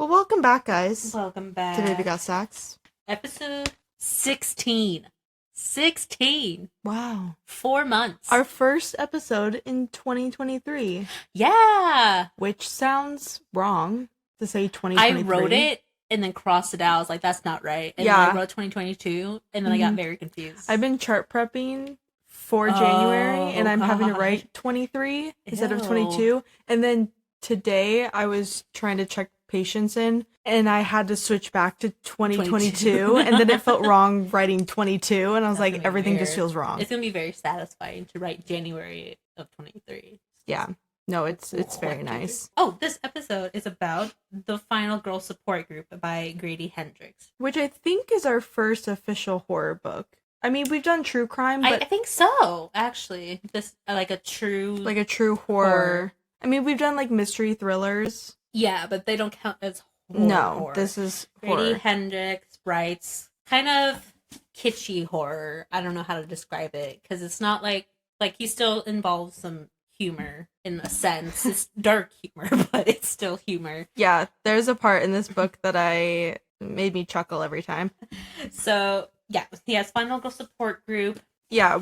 Well, welcome back, guys, Welcome to Baby back. Got Sacks. Episode 16. 16. Wow. 4 months. Our first episode in 2023. Yeah. Which sounds wrong to say I 2023. wrote it and then crossed it out. I was like, that's not right. And Yeah. then I wrote 2022 and then I got very confused. I've been chart prepping for January and I'm having to God. write 23 instead of Ew. 22. And then today I was trying to check patience in and I had to switch back to 2022 and then it felt wrong writing 22 and I was That's like, everything just feels wrong. It's going to be very satisfying to write January of 23. Yeah. No, it's very nice. Oh, this episode is about the Final Girl Support Group by Grady Hendrix. Which I think is our first official horror book. I mean, we've done true crime, but I think so, actually. This like a true horror. I mean, we've done like mystery thrillers. Yeah, but they don't count as horror. No, this is horror. Grady Hendrix writes kind of kitschy horror. I don't know how to describe it because it's not like he still involves some humor in a sense. It's dark humor, but it's still humor. Yeah, there's a part in this book that made me chuckle every time. So yeah, he has Final Girl Support Group. Yeah,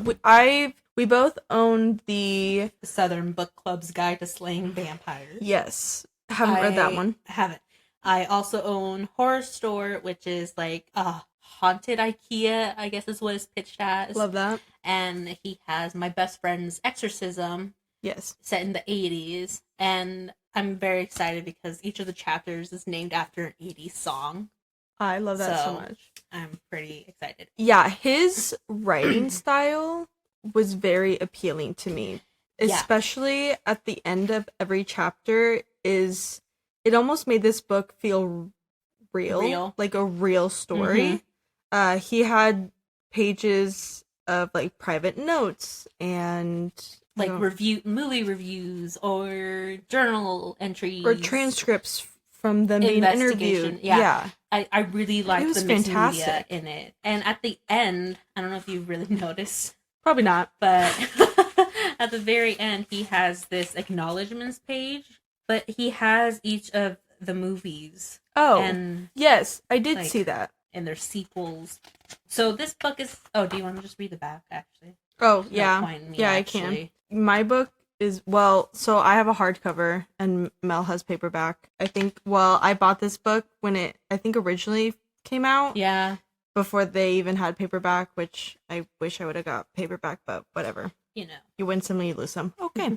we both own the Southern Book Club's Guide to Slaying Vampires. Yes, haven't read that one. Haven't. I also own Horror Store, which is like haunted IKEA, I guess is what it's pitched as. Love that. And he has My Best Friend's Exorcism. Yes. Set in the 80s. And I'm very excited because each of the chapters is named after an 80s song. I love that so much. I'm pretty excited. Yeah, his writing style was very appealing to me. Especially at the end of every chapter it almost made this book feel real. Like a real story. Mm-hmm. He had pages of like private notes and like movie reviews or journal entries or transcripts from them being interviewed. Yeah. I really liked the mixed media fantastic in it. And at the end, I don't know if you really noticed. Probably not. But at the very end, he has this acknowledgements page, but he has each of the movies. Oh, and yes, I did see that. And their sequels. So this book is... Oh, do you want to just read the back, actually? Oh, yeah. Yeah, I can. My book is... Well, so I have a hardcover, and Mel has paperback. I bought this book when it, I think, originally came out. Yeah. Before they even had paperback, which I wish I would have got paperback, but whatever. You know. You win some, you lose some. Okay.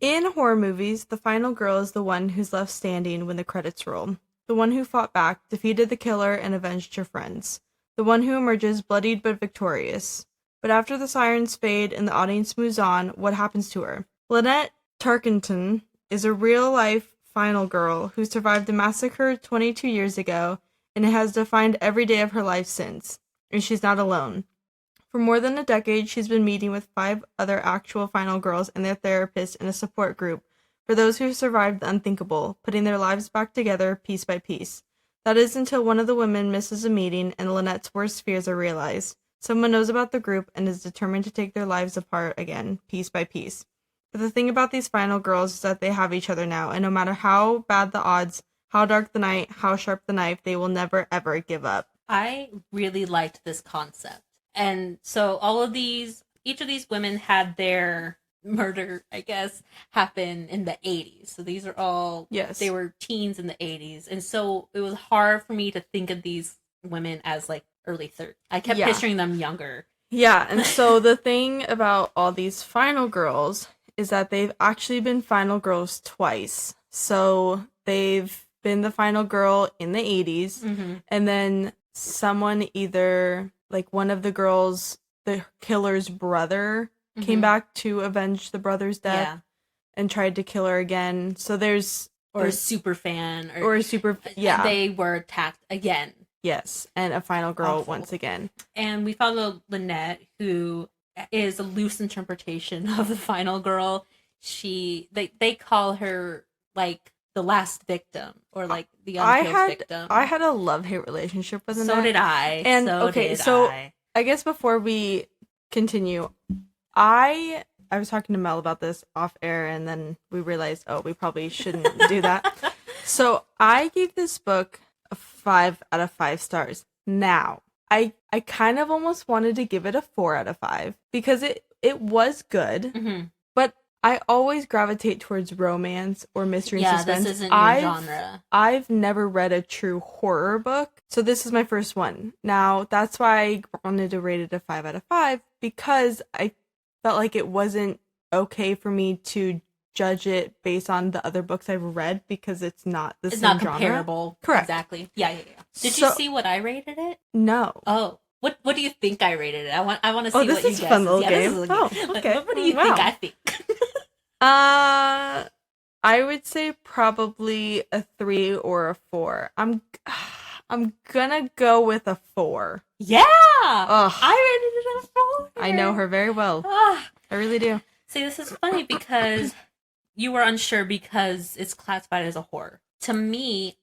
In horror movies, the final girl is the one who's left standing when the credits roll. The one who fought back, defeated the killer, and avenged her friends. The one who emerges bloodied but victorious. But after the sirens fade and the audience moves on, what happens to her? Lynette Tarkenton is a real-life final girl who survived the massacre 22 years ago and has defined every day of her life since. And she's not alone. For more than a decade, she's been meeting with 5 other actual final girls and their therapists in a support group for those who survived the unthinkable, putting their lives back together piece by piece. That is until one of the women misses a meeting and Lynette's worst fears are realized. Someone knows about the group and is determined to take their lives apart again, piece by piece. But the thing about these final girls is that they have each other now, and no matter how bad the odds, how dark the night, how sharp the knife, they will never, ever give up. I really liked this concept. And so each of these women had their murder, I guess, happen in the 80s. So these are all, they were teens in the 80s. And so it was hard for me to think of these women as like early 30s. I kept picturing them younger. Yeah, and so the thing about all these final girls is that they've actually been final girls twice. So they've been the final girl in the 80s, and then someone either, like one of the girls, the killer's brother, came back to avenge the brother's death and tried to kill her again. So there's a super fan. They were attacked again. Yes, and a final girl once again. And we follow Lynette, who is a loose interpretation of the final girl. They call her like the last victim or like the unkilled victim. I had a love-hate relationship with Lynette. So did I. And I guess before we continue, I was talking to Mel about this off air, and then we realized, we probably shouldn't do that. So I gave this book a 5 out of 5 stars. Now, I kind of almost wanted to give it a 4 out of 5 because it was good, but I always gravitate towards romance or mystery and suspense. This isn't your genre. I've never read a true horror book, so this is my first one. Now, that's why I wanted to rate it a 5 out of 5 because I felt like it wasn't okay for me to judge it based on the other books I've read because it's not the same genre. It's not comparable. Correct. Exactly. Yeah. Did you see what I rated it? No. Oh. What do you think I rated it? I want to see what you guess. This is a fun little game. Okay. What do you think I think? I would say probably a 3 or a 4. I'm gonna go with a 4. Yeah. I rated it a 4. I know her very well. I really do. See, this is funny because you were unsure because it's classified as a horror. To me,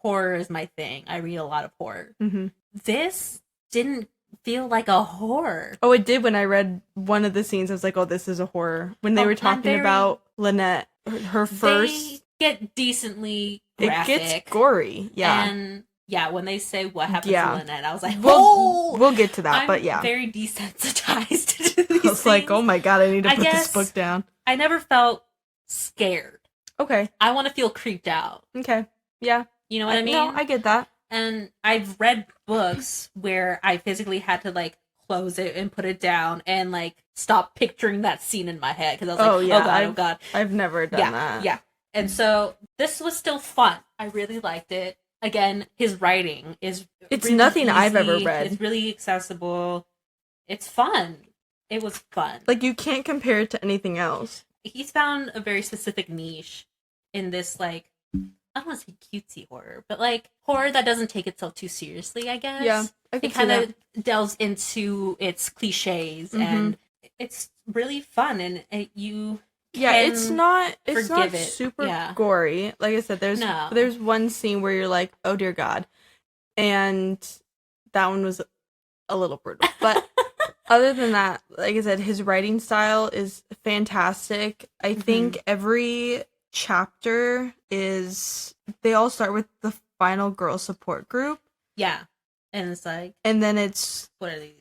horror is my thing. I read a lot of horror. Mm-hmm. This didn't feel like a horror. Oh, it did when I read one of the scenes. I was like, oh, this is a horror. When they were talking about Lynette, her first... They get decently graphic. It gets gory, yeah. And yeah, when they say what happened to Lynette, I was like, we'll get to that, but yeah. I'm very desensitized to these things. I was like, oh my god, I need to put this book down. I never felt scared. Okay. I want to feel creeped out. Okay. Yeah. You know what I mean? No, I get that. And I've read books where I physically had to like close it and put it down and like stop picturing that scene in my head because I was like, oh god. I've never done that. Yeah. And so this was still fun. I really liked it. Again, his writing is it's really nothing easy. I've ever read. It's really accessible. It's fun. It was fun. Like you can't compare it to anything else. He's found a very specific niche in this like I don't want to say cutesy horror, but like horror that doesn't take itself too seriously, I guess. Yeah, I can it kind of delves into its cliches and it's really fun and it's not super gory. Like I said, there's one scene where you're like, oh dear god, and that one was a little brutal. But other than that, like I said, his writing style is fantastic. I think every chapter they all start with the final girl support group. Yeah, and it's like, and then it's what are they?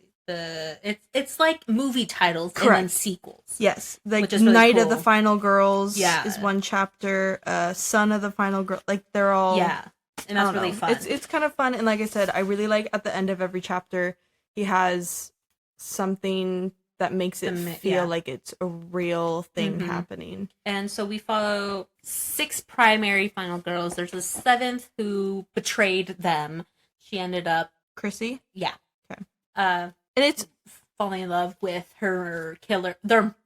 It's like movie titles and then sequels. Yes, like really Night of the Final Girls is one chapter. Son of the Final Girl, like they're all and that's really fun. It's kind of fun, and like I said, I really like at the end of every chapter he has something that makes it feel like it's a real thing happening. And so we follow 6 primary final girls. There's a 7th who betrayed them. She ended up Chrissy. Yeah. Okay. And it's falling in love with her killer.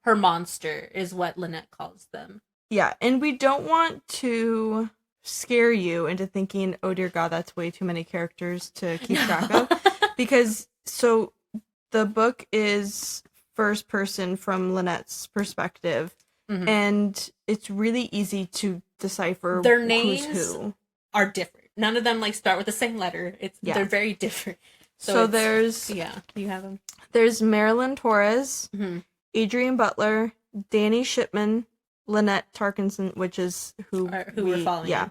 Her monster is what Lynette calls them. Yeah, and we don't want to scare you into thinking, oh dear god, that's way too many characters to keep track of. Because so the book is first person from Lynette's perspective, and it's really easy to decipher their names who's who. Are different. None of them like start with the same letter. They're very different. So there's you have them. There's Marilyn Torres, Adrian Butler, Danny Shipman, Lynette Tarkinson, which is who we're following. Yeah,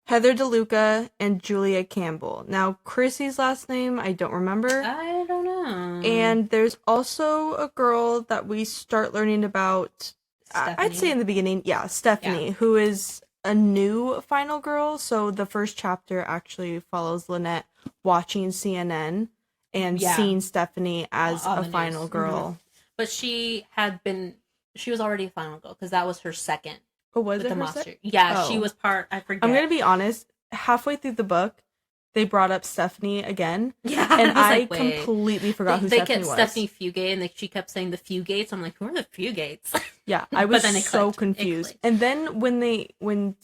Heather DeLuca, and Julia Campbell. Now Chrissy's last name I don't remember. I don't know. And there's also a girl that we start learning about. I'd say in the beginning, Stephanie, who is a new final girl. So the first chapter actually follows Lynette watching CNN and seeing Stephanie as a final girl. But she was already a final girl because that was her second. Oh, was it the her monster? Yeah, she was part. I forget. I'm gonna be honest. Halfway through the book, they brought up Stephanie again. Yeah, and I completely forgot who Stephanie was. Stephanie Fugate, and she kept saying the Fugates. I'm like, who are the Fugates? Yeah, I was so confused. And then when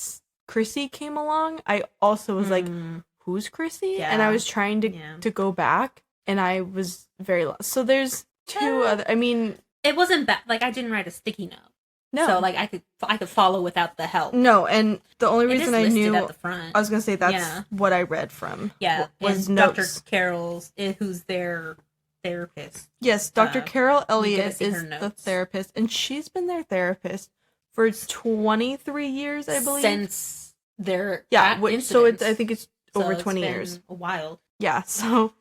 Chrissy came along, I also was like, who's Chrissy? Yeah. And I was trying to go back, and I was very lost. So there's 2 other. I mean, it wasn't bad. Like I didn't write a sticky note. No, so like I could follow without the help. No, and the only reason I knew at the front. I was gonna say that's what I read from. Yeah, was notes. Dr. Carroll's, who's their therapist. Yes, Dr. Carol Elliott is the therapist, and she's been their therapist for 23 years, I believe. their so I think it's over 20 years. A while. Yeah, so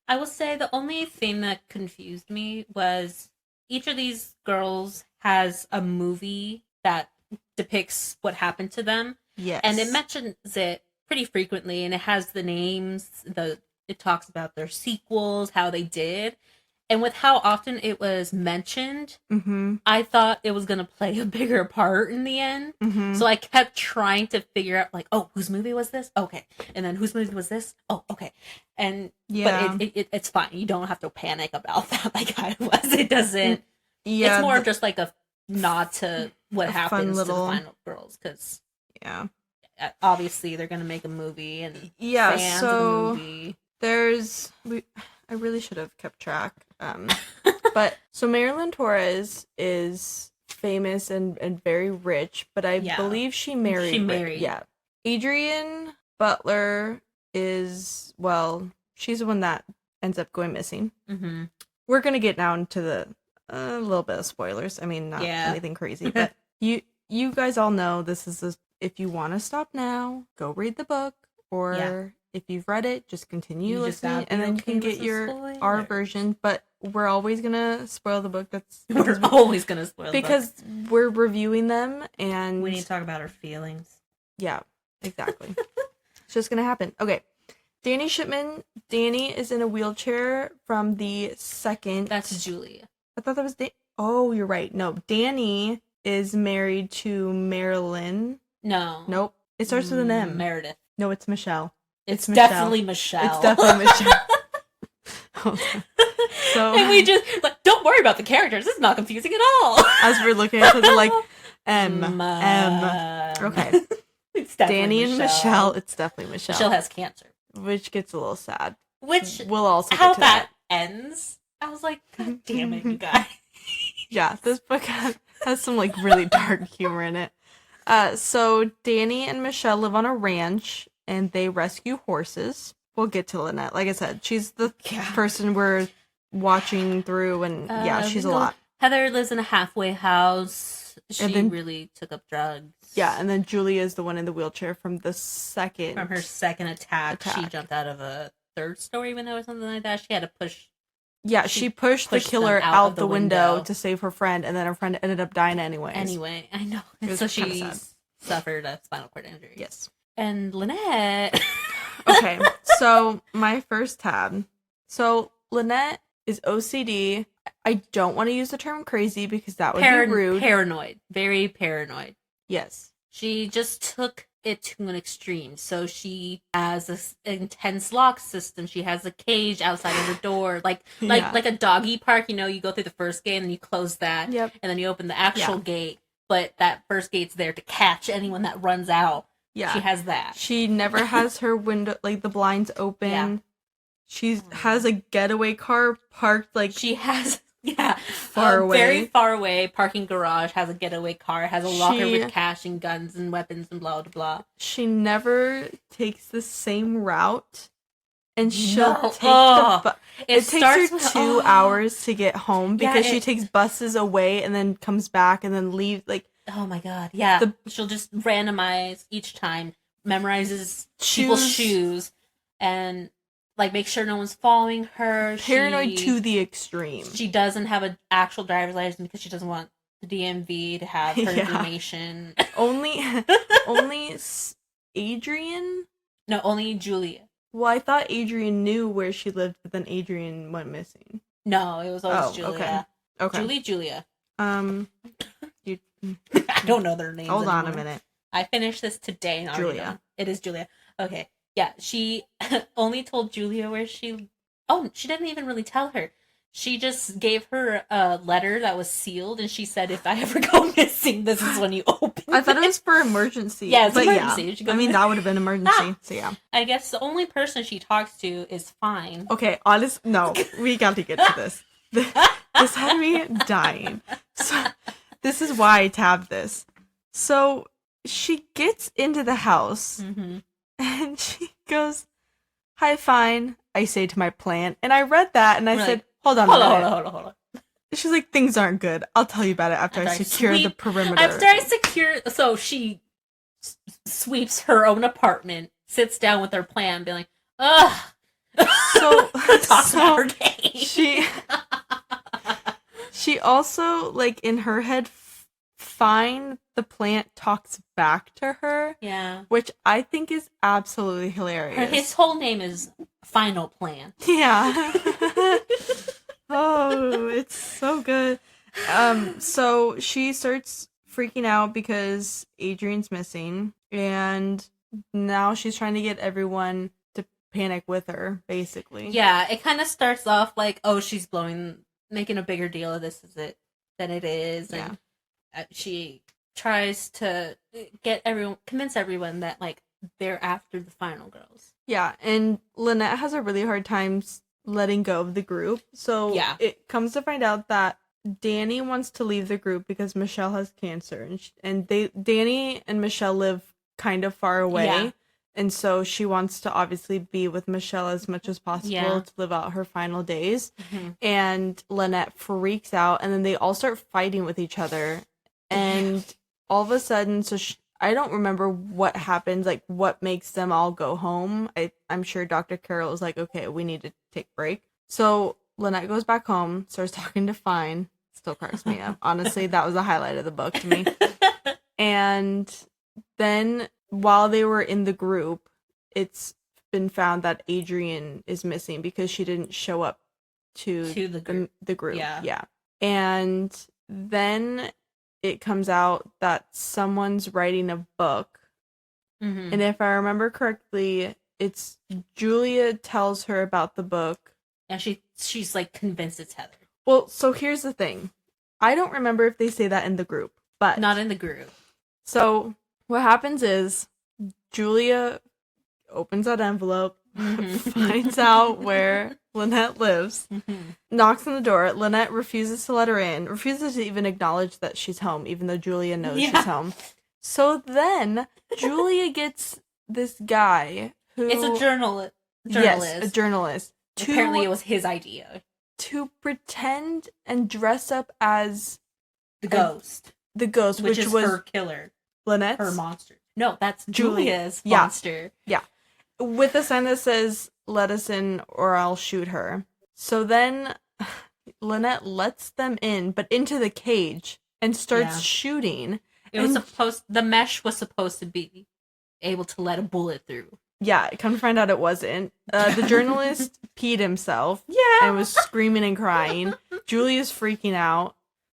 I will say the only thing that confused me was each of these girls has a movie that depicts what happened to them. Yes. And it mentions it pretty frequently, and it has the names, it talks about their sequels, how they did. And with how often it was mentioned, I thought it was going to play a bigger part in the end. So I kept trying to figure out, like, oh, whose movie was this? Okay. And then whose movie was this? Oh, okay. And, but it's fine. You don't have to panic about that like I was. It doesn't, it's more just like a nod to what happens to the final girls. Because, obviously they're going to make a movie and fans of the movie. I really should have kept track. But so Marilyn Torres is famous and very rich, but I believe she married. Yeah. Adrian Butler is, well, she's the one that ends up going missing. We're going to get down to a little bit of spoilers. I mean, not anything crazy, but you guys all know this is if you want to stop now, go read the book, or if you've read it, just continue listening, and then you can get our version. But we're always gonna spoil the book. We're always gonna spoil because we're reviewing them, and we need to talk about our feelings. Yeah, exactly. It's just gonna happen. Okay, Danny Shipman. Danny is in a wheelchair from the second. That's Julia. I thought that was Oh, you're right. No, Danny is married to Marilyn. No. Nope. It starts with an M. Meredith. No, it's Michelle. It's definitely Michelle. It's definitely Michelle. So, and we just don't worry about the characters. It's not confusing at all. As we're looking at it, like M. Okay. It's Danny and Michelle. It's definitely Michelle. Michelle has cancer, which gets a little sad. Which we'll also how get to that ends. I was like, God damn it, you guys. Yeah, this book has some like really dark humor in it. So Danny and Michelle live on a ranch and they rescue horses. We'll get to Lynette. Like I said, she's the person we're watching through, and she's a lot. Heather lives in a halfway house. She really took up drugs. Yeah, and then Julia is the one in the wheelchair from her second attack. She jumped out of a third story window or something like that. She had to push. Yeah, she pushed the killer out the window to save her friend, and then her friend ended up dying anyway. I know. And so she suffered a spinal cord injury. Yes. And Lynette. Okay, so my first tab. So Lynette is OCD. I don't want to use the term crazy because that would be rude. Paranoid. Very paranoid. Yes. She just took it to an extreme. So she has this intense lock system. She has a cage outside of her door. Like a doggy park, you go through the first gate and then you close that. Yep. And then you open the actual gate. But that first gate's there to catch anyone that runs out. Yeah. She has that. She never has her window, like the blinds open. Yeah. She has a getaway car parked she has far away. Very far away, parking garage, has a getaway car, has a locker with cash and guns and weapons and blah, blah, blah. She never takes the same route. And she'll take the bus. It takes her 2 hours to get home because she takes buses away and then comes back and then leaves. Like, oh my God. Yeah. She'll just randomize each time, memorizes people's shoes, and make sure no one's following her. Paranoid to the extreme. She doesn't have an actual driver's license because she doesn't want the DMV to have her information. Only Adrian? No, only Julia. Well, I thought Adrian knew where she lived, but then Adrian went missing. No, it was always Julia. Okay. Julia. I don't know their names. Hold on anymore. a minute. I finished this today. And Julia. It is Julia. Okay. Yeah, she only told Julia where she... Oh, she didn't even really tell her. She just gave her a letter that was sealed, and she said, if I ever go missing, this is when you open it. I thought it was for emergency. Yeah, it's emergency. Yeah. That would have been emergency, so yeah. I guess the only person she talks to is fine. Okay, no, we got to get to this. This had me dying. So, this is why I tabbed this. So, she gets into the house, and she goes, hi, fine, I say to my plant. And I read that, and I said, hold on. She's like, things aren't good. I'll tell you about it after I secure the perimeter. After I secure... So, she sweeps her own apartment, sits down with her plan, being like, ugh. So, talks about her day. She also, like, in her head, Fine the plant talks back to her. Yeah. Which I think is absolutely hilarious. His whole name is Final Plan. Yeah. Oh, it's so good. So she starts freaking out because Adrian's missing, and now she's trying to get everyone to panic with her, basically. Yeah, it kind of starts off like, oh, she's making a bigger deal of this than it is, and she tries to convince everyone that, like, they're after the final girls. Yeah, and Lynette has a really hard time letting go of the group. So it comes to find out that Danny wants to leave the group because Michelle has cancer, and Danny and Michelle live kind of far away. Yeah. And so she wants to obviously be with Michelle as much as possible to live out her final days. Mm-hmm. And Lynette freaks out, and then they all start fighting with each other. And all of a sudden, I don't remember what happens, like what makes them all go home. I'm sure Dr. Carroll is like, okay, we need to take a break. So Lynette goes back home, starts talking to Fine. Still cracks me up. Honestly, that was the highlight of the book to me. And then while they were in the group, it's been found that Adrian is missing because she didn't show up to the group. Yeah. And then it comes out that someone's writing a book. Mm-hmm. And if I remember correctly, it's Julia tells her about the book. And she's like convinced it's Heather. Well, so here's the thing. I don't remember if they say that in the group, but not in the group. So what happens is Julia opens that envelope, finds out where Lynette lives, knocks on the door. Lynette refuses to let her in, refuses to even acknowledge that she's home, even though Julia knows she's home. So then Julia gets this guy who... It's a journalist. Yes, a journalist. Apparently it was his idea. To pretend and dress up as... The ghost. The ghost, which is was... her killer. Lynette's? Her monster. No, that's Julia's monster. Yeah. With a sign that says, let us in or I'll shoot her. So then Lynette lets them in, but into the cage, and starts shooting. The mesh was supposed to be able to let a bullet through. Yeah, come to find out it wasn't. The journalist peed himself. And was screaming and crying. Julia's freaking out.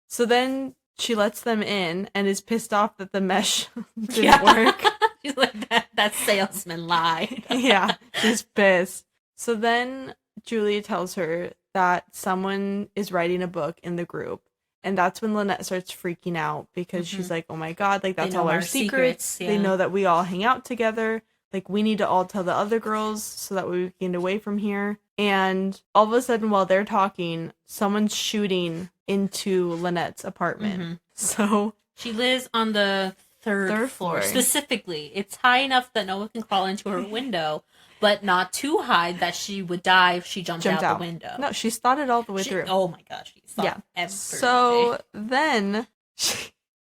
So then she lets them in and is pissed off that the mesh didn't work. She's like, that salesman lied. Yeah, she's pissed. So then Julia tells her that someone is writing a book in the group. And that's when Lynette starts freaking out because she's like, oh my God, like that's all our secrets. They know that we all hang out together. Like, we need to all tell the other girls so that we can get away from here. And all of a sudden, while they're talking, someone's shooting into Lynette's apartment. Mm-hmm. So she lives on the third floor. Specifically, it's high enough that no one can crawl into her window, but not too high that she would die if she jumped out the window. No, she's thought it all the way through. Oh my gosh, she's thought everything. So then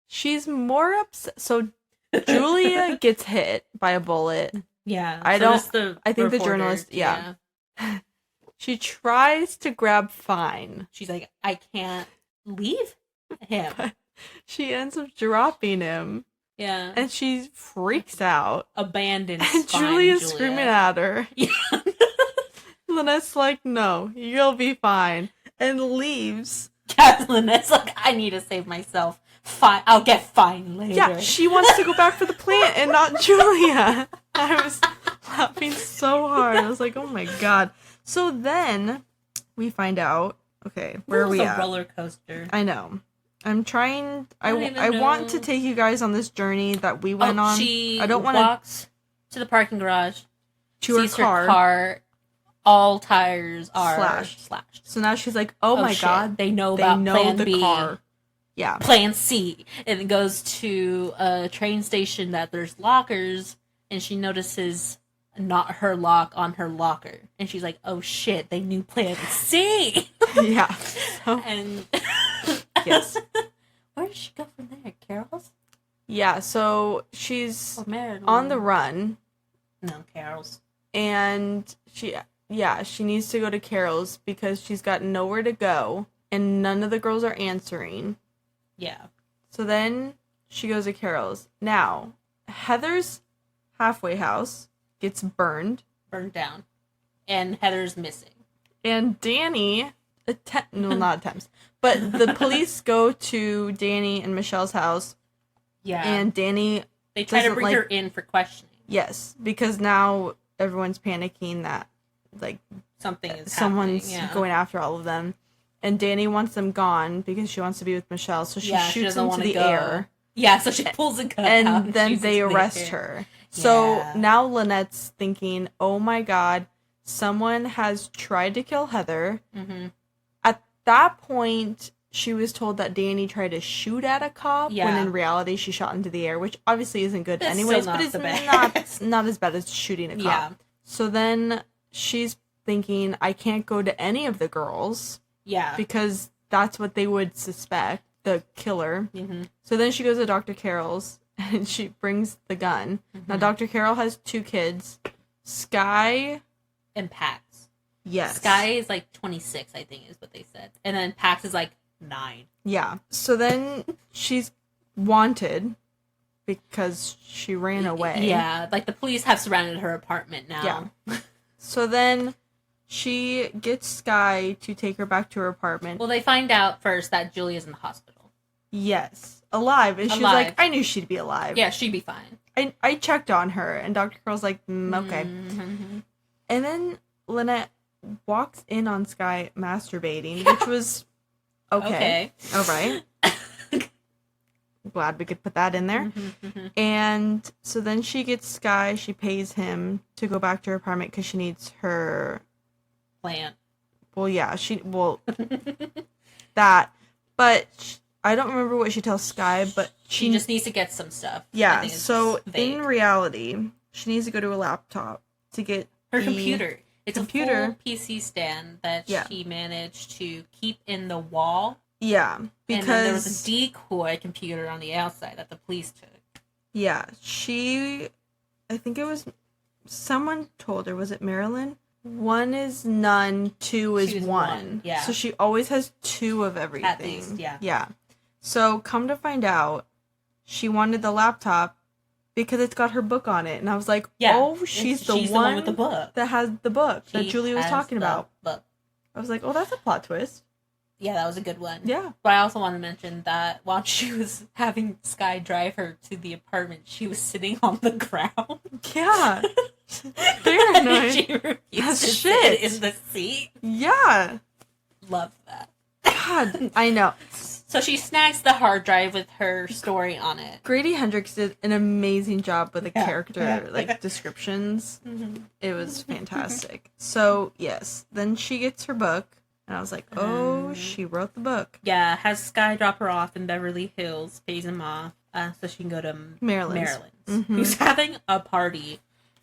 she's more upset. So Julia gets hit by a bullet. Yeah. I think the journalist, she tries to grab Fine. She's like, I can't leave him. But she ends up dropping him. Yeah. And she freaks out. Abandons And Julia's screaming at her. Yeah. Lynette's like, no, you'll be fine. And leaves. Lynette's like, I need to save myself. Fine, I'll get Fine later. Yeah, she wants to go back for the plant and not Julia. I was laughing so hard. I was like, oh my God. So then we find out, okay, where are we at? It was a roller coaster. I know. I'm trying, I want to take you guys on this journey that we went on. I don't want to walks to the parking garage, sees her car, all tires are slashed. So now she's like, oh my God. They know about Plan the B. Car. Yeah. Plan C. And it goes to a train station that there's lockers, and she notices not her lock on her locker. And she's like, oh shit, they knew Plan C. Yeah. So, and yes. Where did she go from there? Carol's? Yeah, so she's on the run. No, Carol's. And she needs to go to Carol's because she's got nowhere to go and none of the girls are answering. Yeah. So then she goes to Carol's. Now, Heather's halfway house gets burned down. And Heather's missing. And Danny not attempts, but the police go to Danny and Michelle's house. Yeah. And Danny they try to bring her in for questioning. Yes, because now everyone's panicking that someone's going after all of them. And Danny wants them gone because she wants to be with Michelle, so she shoots into the air. Yeah, so she pulls a gun and out. And then they arrest her. So now Lynette's thinking, oh my god, someone has tried to kill Heather. Mm-hmm. At that point, she was told that Danny tried to shoot at a cop, when in reality she shot into the air, which obviously isn't good anyways, but it's not as bad as shooting a cop. Yeah. So then she's thinking, I can't go to any of the girls. Yeah. Because that's what they would suspect, the killer. Mm-hmm. So then she goes to Dr. Carroll's, and she brings the gun. Mm-hmm. Now, Dr. Carroll has 2 kids, Sky and Pax. Yes. Sky is 26, I think is what they said. And then Pax is 9. Yeah. So then she's wanted because she ran away. Yeah. The police have surrounded her apartment now. Yeah. So then she gets Sky to take her back to her apartment. Well, they find out first that Julia's in the hospital. Yes. Alive. And she's like, I knew she'd be alive. Yeah, she'd be fine. I checked on her. And Dr. Carroll's like, okay. Mm-hmm. And then Lynette walks in on Sky masturbating, which was okay. All right. Glad we could put that in there. Mm-hmm, mm-hmm. And so then she gets Sky. She pays him to go back to her apartment because she needs her plant. Well, yeah, that. But I don't remember what she tells Sky, but she just needs to get some stuff. Yeah. So in reality, she needs to go to a laptop to get her computer. It's a full PC stand that she managed to keep in the wall. Yeah, because and then there was a decoy computer on the outside that the police took. Yeah, I think it was someone told her. Was it Marilyn? 1 is none, 2 is 1. Yeah. So she always has 2 of everything. At least, yeah. Yeah. So come to find out, she wanted the laptop because it's got her book on it, and I was like, she's the one with the book that has the book that Julia was talking about. Book. I was like, oh, that's a plot twist. Yeah, that was a good one. Yeah. But I also want to mention that while she was having Sky drive her to the apartment, she was sitting on the ground. Yeah. Very nice. She refused to sit in the seat. Yeah. Love that. God, I know. So she snags the hard drive with her story on it. Grady Hendrix did an amazing job with the character, descriptions. Mm-hmm. It was fantastic. So, yes. Then she gets her book. And I was like, oh, she wrote the book. Yeah, has Sky drop her off in Beverly Hills, pays him off, so she can go to Maryland's, mm-hmm. who's having a party,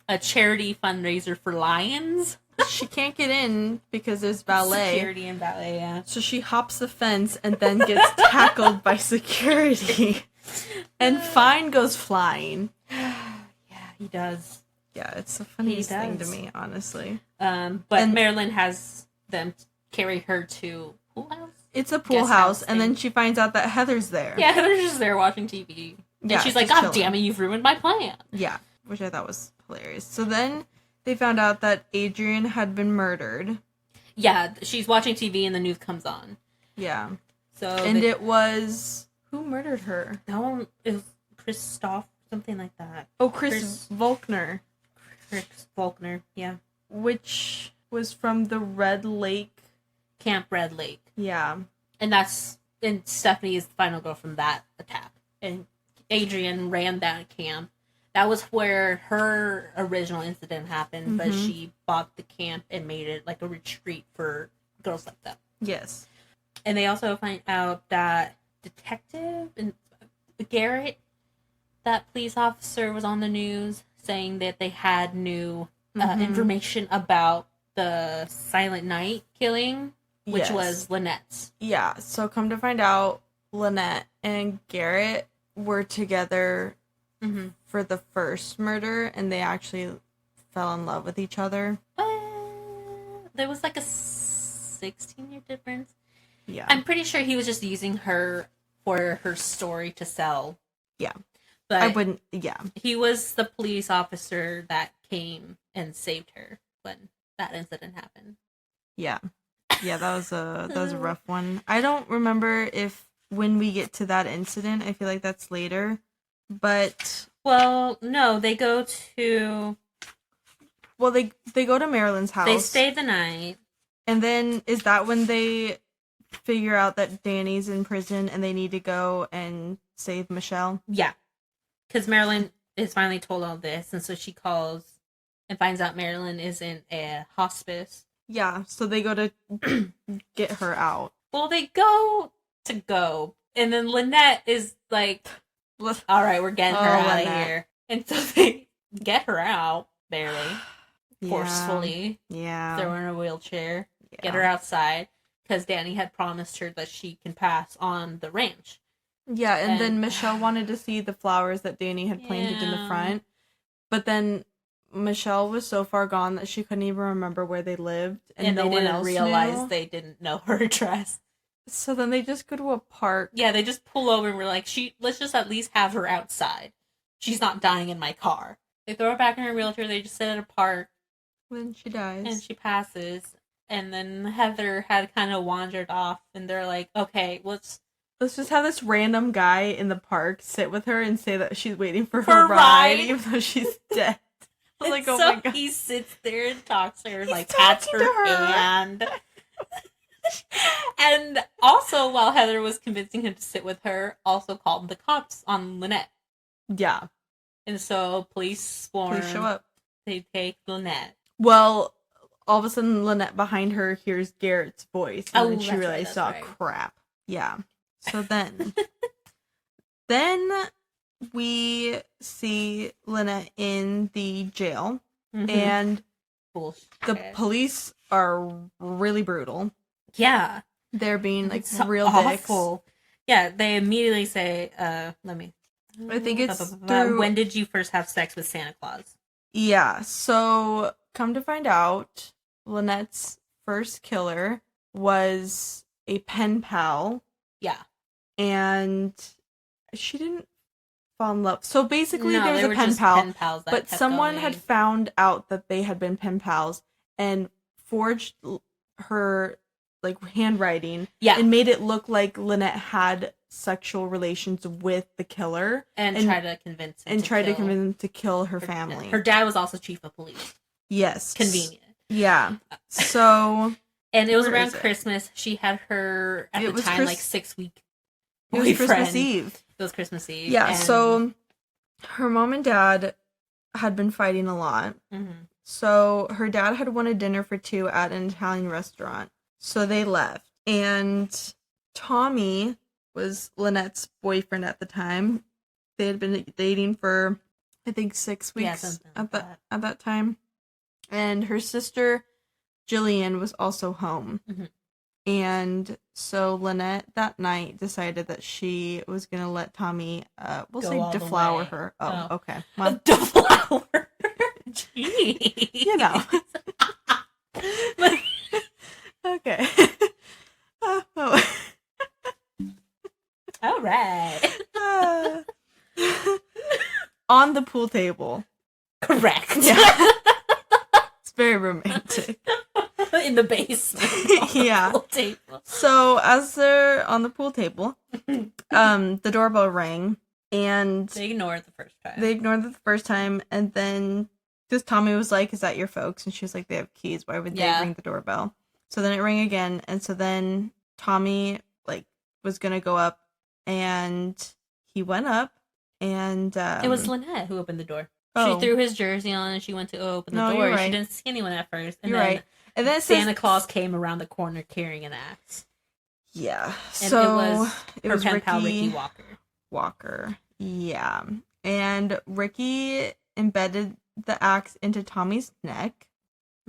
a charity fundraiser for lions. She can't get in because there's ballet. Security and ballet, yeah. So she hops the fence and then gets tackled by security. And Fine goes flying. Yeah, he does. Yeah, it's the funniest thing to me, honestly. But Marilyn has them carry her to pool house. It's a pool house, and then she finds out that Heather's there. Yeah, Heather's just there watching TV. And she's like, God damn it, you've ruined my plan. Yeah, which I thought was hilarious. So then they found out that Adrian had been murdered. Yeah, she's watching TV and the news comes on. Yeah. It was... Who murdered her? That one is Christoph, something like that. Oh, Chris Volkner. Chris Volkner, yeah. Which was from the Red Lake... Camp Red Lake. Yeah. And Stephanie is the final girl from that attack. And Adrian ran that camp. That was where her original incident happened, mm-hmm. but she bought the camp and made it a retreat for girls like that. Yes. And they also find out that Detective Garrett, that police officer, was on the news saying that they had new mm-hmm. information about the Silent Night killing, which was Lynette's. Yeah, so come to find out, Lynette and Garrett were together mm-hmm. for the first murder, and they actually fell in love with each other. There was like a 16-year difference. Yeah. I'm pretty sure he was just using her for her story to sell. Yeah. But I wouldn't, yeah. He was the police officer that came and saved her when that incident happened. Yeah. Yeah, that was a rough one. I don't remember if when we get to that incident, I feel like that's later. But well, no, they go to they go to Marilyn's house. They stay the night. And then is that when they figure out that Danny's in prison and they need to go and save Michelle? Yeah. Because Marilyn is finally told all this, and so she calls and finds out Marilyn is in a hospice. Yeah, so they go to get her out. Well, they go, and then Lynette is like, all right, we're getting her out of here. And so they get her out, barely, forcefully. Yeah. Throw her in a wheelchair, get her outside, because Danny had promised her that she can pass on the ranch. Yeah, and then Michelle wanted to see the flowers that Danny had planted in the front. But then Michelle was so far gone that she couldn't even remember where they lived. And no one else realized they didn't know her address. So then they just go to a park. Yeah, they just pull over and we're like, let's just at least have her outside. She's not dying in my car. They throw her back in her wheelchair. They just sit at a park. Then she dies. And she passes. And then Heather had kind of wandered off. And they're like, okay, let's just have this random guy in the park sit with her and say that she's waiting for her ride, even though she's dead. I was like, oh my God. He sits there and talks to her, like, pats her hand. And also, while Heather was convincing him to sit with her, also called the cops on Lynette. Yeah. And so police show up. They take Lynette. Well, all of a sudden, Lynette behind her hears Garrett's voice. And then she realized, crap. Yeah. So then we see Lynette in the jail, and the police are really brutal. Yeah. They're being, like, real awful. Dicks. Yeah, they immediately say, I think it's through... When did you first have sex with Santa Claus? Yeah, so come to find out, Lynette's first killer was a pen pal. Yeah. And she didn't fall in love. So basically, there was a pen pal, but someone had found out that they had been pen pals and forged her, like, handwriting and made it look like Lynette had sexual relations with the killer and tried to convince him to kill her family. Her dad was also chief of police. Yes. Convenient. Yeah. So... And it was around Christmas. She had her, at the time, 6-week boyfriend. It was Christmas Eve. It was Christmas Eve. Yeah, so her mom and dad had been fighting a lot. Mm-hmm. So her dad had wanted dinner for two at an Italian restaurant. So they left. And Tommy was Lynette's boyfriend at the time. They had been dating for, I think, 6 weeks at that time. And her sister... Jillian was also home. Mm-hmm. And so Lynette that night decided that she was going to let Tommy, deflower her. Oh, okay. Deflower? Jeez. You know. Okay. All right. On the pool table. Correct. Yeah. It's very romantic. In the basement. Yeah. So as they're on the pool table, the doorbell rang, and they ignored it the first time. And then because Tommy was like, "Is that your folks?" And she was like, "They have keys. Why would they ring the doorbell?" So then it rang again, and so then Tommy was gonna go up, and he went up, and it was Lynette who opened the door. She threw his jersey on and she went to open the door. Right. She didn't see anyone at first. And then And then Santa Claus came around the corner carrying an axe. Yeah. And so it was her pen pal Ricky Walker. Yeah. And Ricky embedded the axe into Tommy's neck.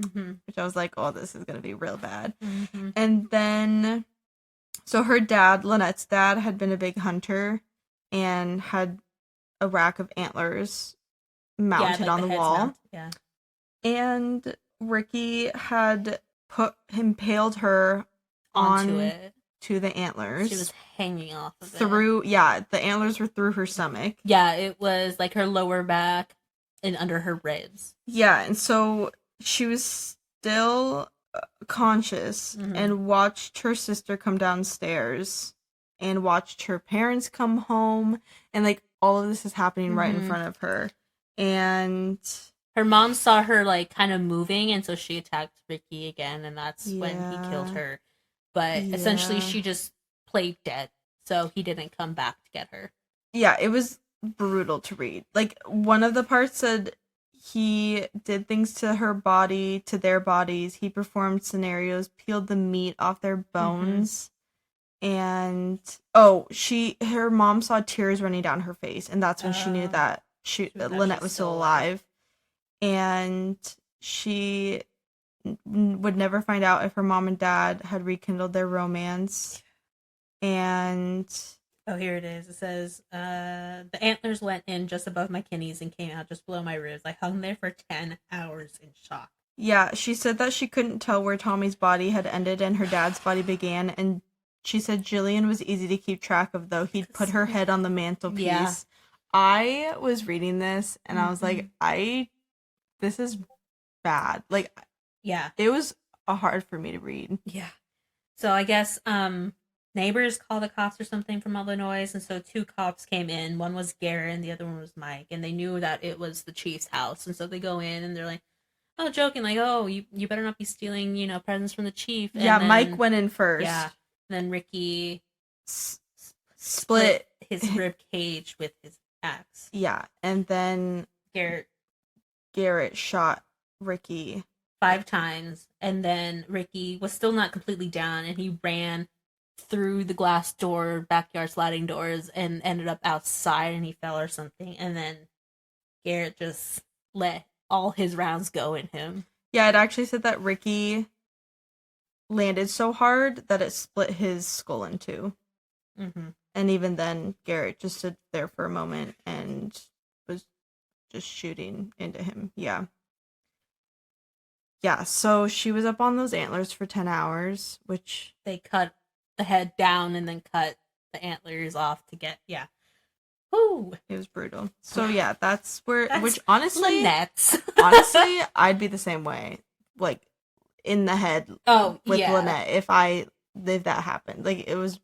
Mm-hmm. Which I was like, oh, this is going to be real bad. Mm-hmm. And then, so her dad, Lynette's dad, had been a big hunter. and had a rack of antlers mounted on the wall. Yeah. And Ricky had impaled her onto it. To the antlers. She was hanging off of it. Yeah, the antlers were through her stomach. Yeah, it was like her lower back and under her ribs. Yeah, and so she was still conscious and watched her sister come downstairs and watched her parents come home, and like all of this is happening right in front of her. And her mom saw her like kind of moving, and so she attacked Ricky again, and that's when he killed her. But essentially she just played dead, so he didn't come back to get her. Yeah, it was brutal to read. Like, one of the parts said he did things to her body, to their bodies. He performed scenarios, peeled the meat off their bones. And her mom saw tears running down her face, and that's when she knew that Lynette was still alive. And she would never find out if her mom and dad had rekindled their romance. And here it is. It says, the antlers went in just above my kidneys and came out just below my ribs. I hung there for 10 hours in shock. Yeah, she said that she couldn't tell where Tommy's body had ended and her dad's body began, and she said Jillian was easy to keep track of, though. He'd put her head on the mantelpiece. Yeah. I was reading this, and I was like, this is bad. Like, yeah, it was hard for me to read. Yeah. So I guess neighbors called the cops or something from all the noise, and so 2 cops came in. One was Garrett and the other one was Mike, and they knew that it was the chief's house, and so they go in and they're like, oh, joking, like, oh, you better not be stealing, presents from the chief. And then, Mike went in first. Yeah. Then Ricky split his rib cage with his axe. Yeah, and then Garrett shot Ricky 5 times, and then Ricky was still not completely down, and he ran through the glass door, backyard sliding doors, and ended up outside, and he fell or something, and then Garrett just let all his rounds go in him. Yeah, it actually said that Ricky landed so hard that it split his skull in 2. And even then, Garrett just stood there for a moment and was just shooting into him. Yeah. Yeah, so she was up on those antlers for 10 hours, which... They cut the head down and then cut the antlers off to get... Yeah. Ooh. It was brutal. So, yeah, that's which, honestly... Lynette's. Honestly, I'd be the same way. Like, in the head with Lynette if that happened. Like, it was,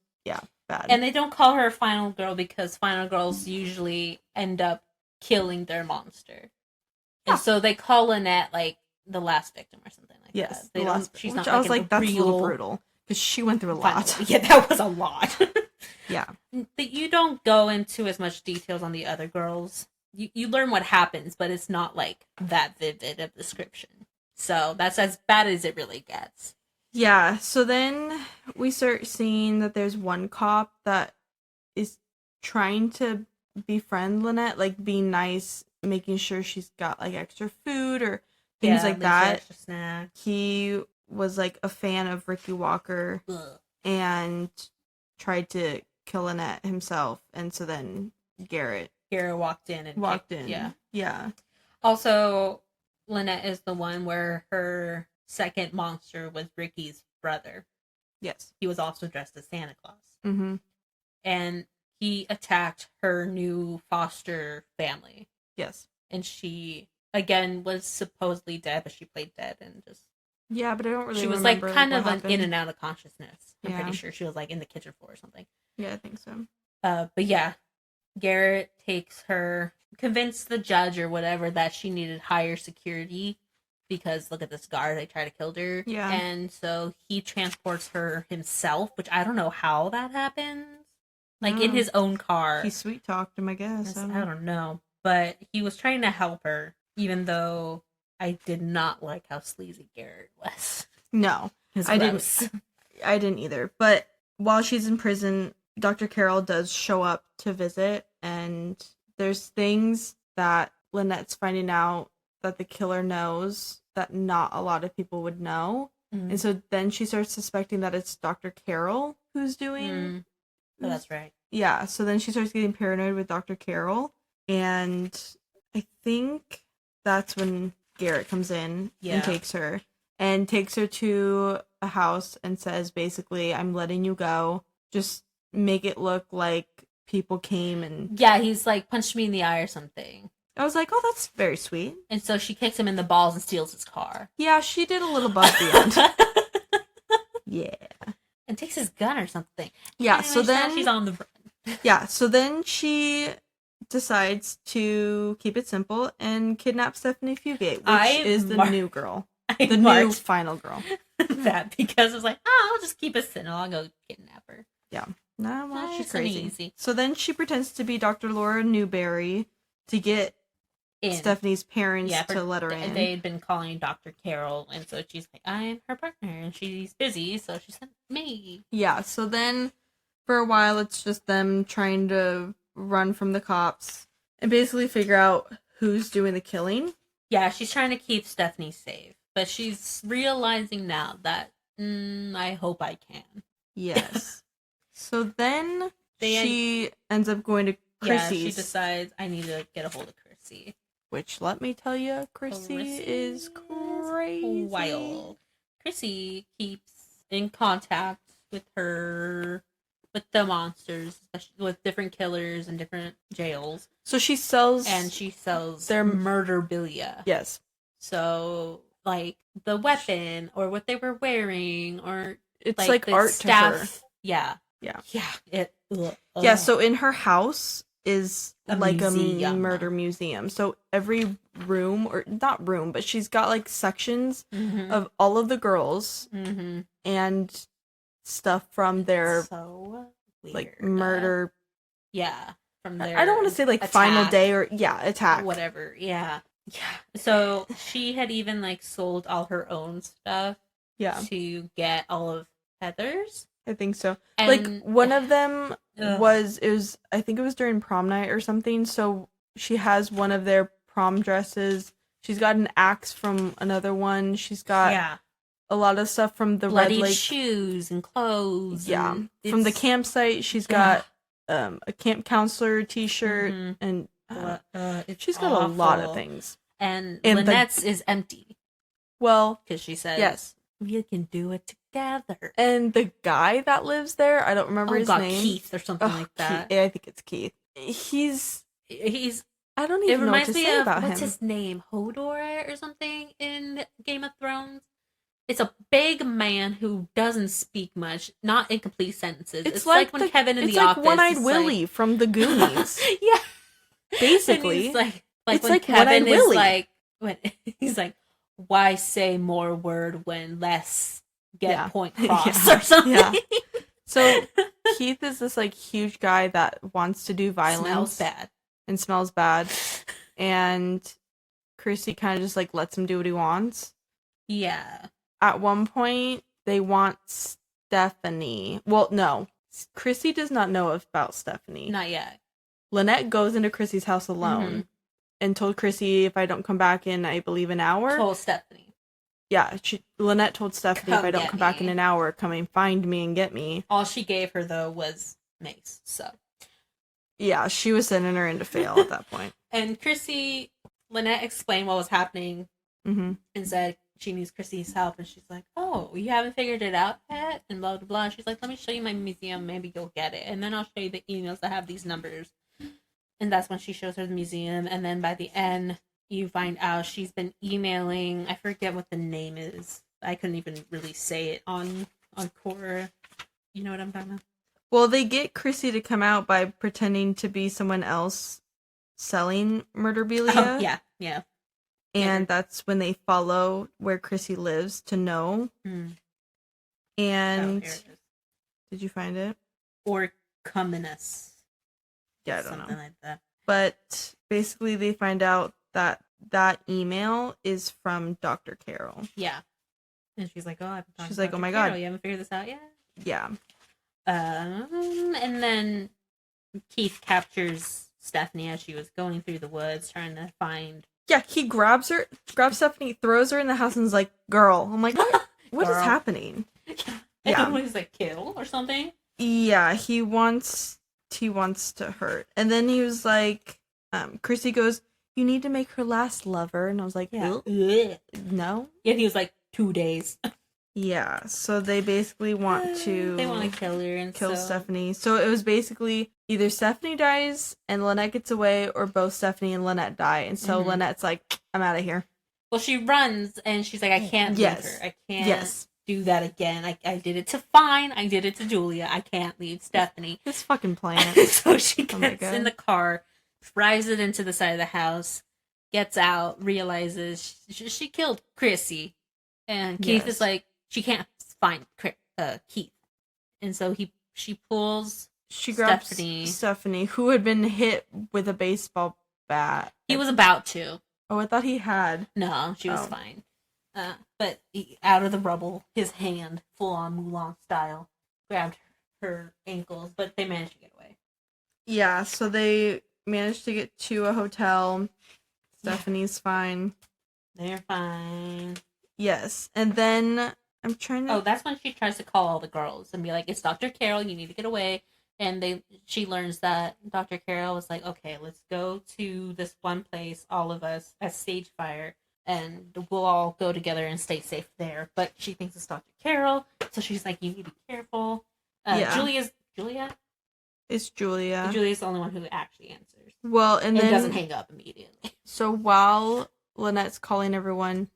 bad. And they don't call her a final girl because final girls usually end up killing their monster. Yeah. And so they call Lynette, like, the last victim or something like that. They don't, she's not, I was like, that's a little brutal. Because she went through a lot. Yeah, that was a lot. Yeah. But you don't go into as much details on the other girls. You learn what happens, but it's not, like, that vivid of description. So that's as bad as it really gets. Yeah, so then we start seeing that there's one cop that is trying to befriend Lynette, like being nice, making sure she's got like extra food or things like that. He was like a fan of Ricky Walker and tried to kill Lynette himself, and so then Garrett walked in. Yeah. Also, Lynette is the one where her second monster was Ricky's brother. Yes. He was also dressed as Santa Claus. Mm-hmm. And he attacked her new foster family. Yes. And she, again, was supposedly dead, but she played dead and just... Yeah, but I don't really remember. She was like kind of in and out of consciousness. I'm pretty sure she was like in the kitchen floor or something. Yeah, I think so. But yeah, Garrett takes her, convinced the judge or whatever that she needed higher security because look at this guard, they tried to kill her. Yeah. And so he transports her himself, which I don't know how that happens. Like in his own car. He sweet talked him, I guess. I don't know. But he was trying to help her, even though I did not like how sleazy Garrett was. No, I didn't either. But while she's in prison, Dr. Carroll does show up to visit, and there's things that Lynette's finding out that the killer knows that not a lot of people would know. And so then she starts suspecting that it's Dr. Carroll who's doing Oh, that's right. Yeah, so then she starts getting paranoid with Dr. Carroll, and I think that's when Garrett comes in and takes her to a house and says, basically, I'm letting you go. Just make it look like people came and... Yeah, he's like, punched me in the eye or something. I was like, oh, that's very sweet. And so she kicks him in the balls and steals his car. Yeah, she did a little above the end. Yeah. And takes his gun or something. Yeah, anyway, so then... she's on the run. Yeah, so then she decides to keep it simple and kidnap Stephanie Fugate, which is the new girl. The new final girl. That, because I was like, oh, I'll just keep it simple. I'll go kidnap her. Yeah. Nah, well, she's crazy. Easy. So then she pretends to be Dr. Laura Newberry to get Stephanie's parents to let her in. They had been calling Dr. Carroll, and so she's like, I'm her partner, and she's busy, so she sent me. Yeah, so then for a while it's just them trying to run from the cops and basically figure out who's doing the killing. Yeah, she's trying to keep Stephanie safe, but she's realizing now that, I hope I can. Yes. So then she ends up going to Chrissy's. Yeah, she decides, I need to get a hold of Chrissy. Which, let me tell you, Chrissy is crazy. Wild. Chrissy keeps in contact with the monsters, especially with different killers and different jails. So she sells... And she sells their murderabilia. Yes. So, like, the weapon, or what they were wearing, or... It's like art staff. To her. Yeah. Yeah. Yeah. Yeah, so in her house is a murder museum. So every room, or not room, but she's got like sections of all of the girls and stuff from their like murder. Yeah, from their... I don't want to say like attack. Final day or attack. Whatever. Yeah. So she had even like sold all her own stuff. Yeah. To get all of Heather's. I think so. And, like, one of them I think it was during prom night or something, so she has one of their prom dresses. She's got an axe from another one. She's got a lot of stuff from the bloody Red Lake. Shoes and clothes. Yeah. From the campsite, she's got a camp counselor t-shirt, and she's got a lot of things. And Lynette's is empty. Well, because she says, yes, we can do it together. And the guy that lives there, I don't remember his name. Keith or something like that. I think it's Keith. He's I don't even know what to say about him. What's his name? Hodor or something in Game of Thrones? It's a big man who doesn't speak much, not in complete sentences. It's like when Kevin in the Office. It's like One-Eyed Willie from the Goonies. Yeah. Basically. It's like Kevin is like, when he's like, why say more word when less get point cross or something? Yeah. So Keith is this like huge guy that wants to do violence. Smells bad. And Chrissy kind of just like lets him do what he wants. Yeah. At one point, they want Stephanie. Well, no. Chrissy does not know about Stephanie. Not yet. Lynette goes into Chrissy's house alone and told Chrissy, if I don't come back in, I believe, an hour. Told Stephanie. Yeah, Lynette told Stephanie, if I don't come back in an hour, come and find me and get me. All she gave her, though, was mace, so. Yeah, she was sending her in to fail at that point. And Lynette explained what was happening and said she needs Chrissy's help. And she's like, oh, you haven't figured it out yet? And blah, blah, blah. And she's like, let me show you my museum. Maybe you'll get it. And then I'll show you the emails that have these numbers. And that's when she shows her the museum. And then by the end, you find out she's been emailing. I forget what the name is. I couldn't even really say it on Quora. You know what I'm talking about? Well, they get Chrissy to come out by pretending to be someone else selling murderabilia. Oh, yeah. And that's when they follow where Chrissy lives to know. And did you find it? Or Cuminus. Yeah, I don't know. Something like that. But basically they find out that email is from Dr. Carroll. Yeah. And she's like, oh, I've been talking she's like, oh my Carroll. God. You haven't figured this out yet? Yeah. And then Keith captures Stephanie as she was going through the woods trying to find... Yeah, he grabs Stephanie, throws her in the house, and is like, girl. I'm like, what is happening? Yeah. And he's like, kill or something? Yeah, he wants to hurt. And then he was like, Chrissy goes, you need to make her last lover. And I was like, no. Yeah, he was like, 2 days. Yeah, so they basically want to... They want to kill her and kill Stephanie. So it was basically either Stephanie dies and Lynette gets away, or both Stephanie and Lynette die. And so Lynette's like, I'm out of here. Well, she runs, and she's like, I can't leave her. I can't do that again. I did it to Fine. I did it to Julia. I can't leave Stephanie. This fucking planet. So she gets in the car, drives it into the side of the house, gets out, realizes she killed Chrissy. And Keith is like, she can't find Keith. And so she pulls grabs Stephanie, who had been hit with a baseball bat. He was about to. Oh, I thought he had. No, she was fine. But out of the rubble, his hand, full on Mulan style, grabbed her ankles, but they managed to get away. Yeah, so they managed to get to a hotel. Stephanie's fine. They're fine. Yes, and then I'm trying to... Oh, that's when she tries to call all the girls and be like, it's Dr. Carroll, you need to get away. And she learns that Dr. Carroll was like, okay, let's go to this one place, all of us, at Sagefire, and we'll all go together and stay safe there. But she thinks it's Dr. Carroll, so she's like, you need to be careful. Julia? It's Julia. Julia's the only one who actually answers. Well, and then... doesn't hang up immediately. So while Lynette's calling everyone,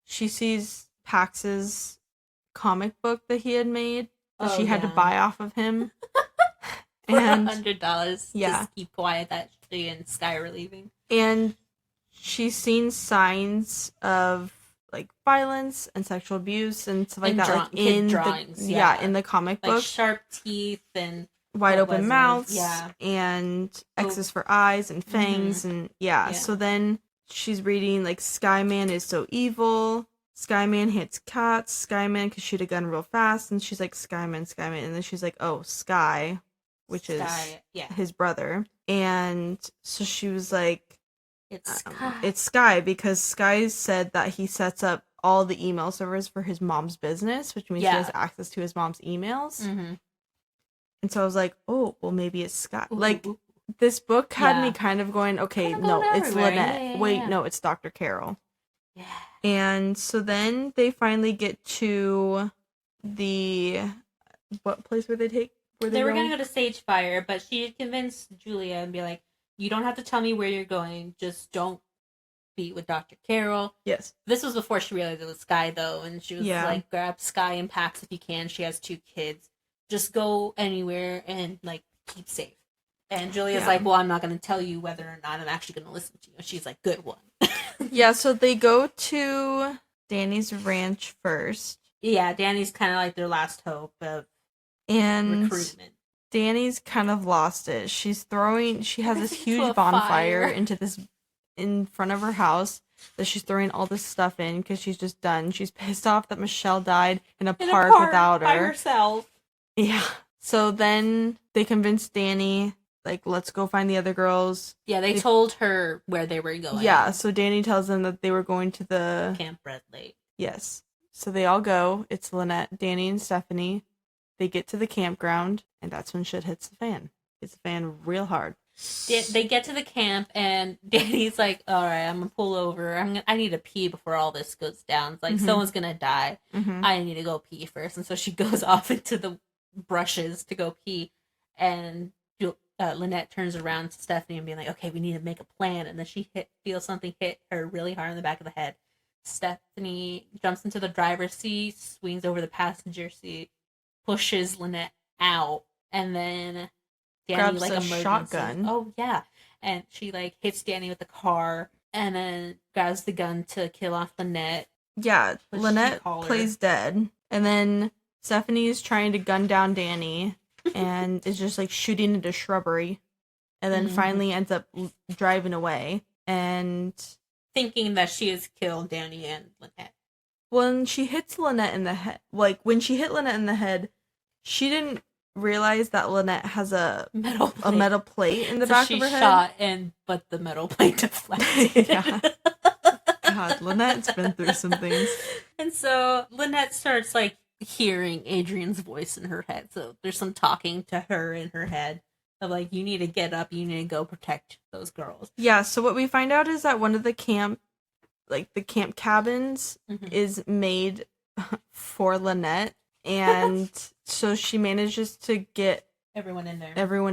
she sees Pax's comic book that he had made that she had to buy off of him. And $100. Yeah. Just keep quiet that she and Sky are leaving. And she's seen signs of like violence and sexual abuse and stuff like that. In drawings, in the comic book. Like sharp teeth and wide open mouths. And X's for eyes and fangs and so then she's reading like Skyman is so evil. Skyman hits cats. Skyman can shoot a gun real fast. And she's like, Skyman. And then she's like, oh, Sky, which is his brother. And so she was like, it's Sky, because Sky said that he sets up all the email servers for his mom's business, which means he has access to his mom's emails. Mm-hmm. And so I was like, oh, well, maybe it's Sky. Like, this book had me kind of going, okay, no, it's Lynette. Wait, no, it's Dr. Carroll. Yeah. And so then they finally get to what place were they take? They were going to go to Sagefire, but she had convinced Julia and be like, you don't have to tell me where you're going, just don't be with Dr. Carroll. Yes. This was before she realized it was Sky, though, and she was like, grab Sky and Pax if you can. She has 2 kids. Just go anywhere and, like, keep safe. And Julia's like, well, I'm not going to tell you whether or not I'm actually going to listen to you. And she's like, good one. Yeah, so they go to Danny's ranch first. Yeah, Danny's kind of like their last hope of recruitment. Danny's kind of lost it. She has this huge bonfire in front of her house that she's throwing all this stuff in because she's just done. She's pissed off that Michelle died in a park without her. By herself. Yeah. So then they convince Danny, like, let's go find the other girls. Yeah, they told her where they were going. Yeah, so Danny tells them that they were going to the... Camp Red Lake. Yes. So they all go. It's Lynette, Danny, and Stephanie. They get to the campground, and that's when shit hits the fan. Hits the fan real hard. They get to the camp, and Danny's like, all right, I'm going to pull over. I need to pee before all this goes down. It's like, someone's going to die. Mm-hmm. I need to go pee first. And so she goes off into the brushes to go pee, and Lynette turns around to Stephanie and being like, okay, we need to make a plan. And then she feels something hit her really hard in the back of the head. Stephanie jumps into the driver's seat, swings over the passenger seat, pushes Lynette out, and then Danny grabs a shotgun. Oh yeah, and she like hits Danny with the car, and then grabs the gun to kill off Lynette. Yeah, Lynette plays dead, and then Stephanie is trying to gun down Danny, and is just like shooting into shrubbery, and then finally ends up driving away, and thinking that she has killed Danny and Lynette. When she hits Lynette in the head, when she hit Lynette in the head, she didn't realize that Lynette has a metal plate in the back of her head. She shot, but the metal plate deflected. Yeah. God, Lynette's been through some things. And so Lynette starts like hearing Adrian's voice in her head. So there's some talking to her in her head of like, you need to get up, you need to go protect those girls. Yeah, so what we find out is that one of the camp cabins is made for Lynette, and so she manages to get everyone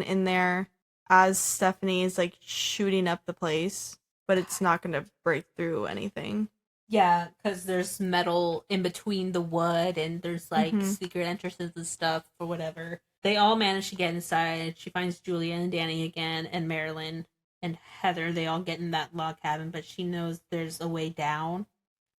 in there as Stephanie is like shooting up the place, but it's not going to break through anything. Yeah, because there's metal in between the wood, and there's like secret entrances and stuff or whatever. They all manage to get inside. She finds Julia and Danny again, and Marilyn and Heather. They all get in that log cabin, but she knows there's a way down.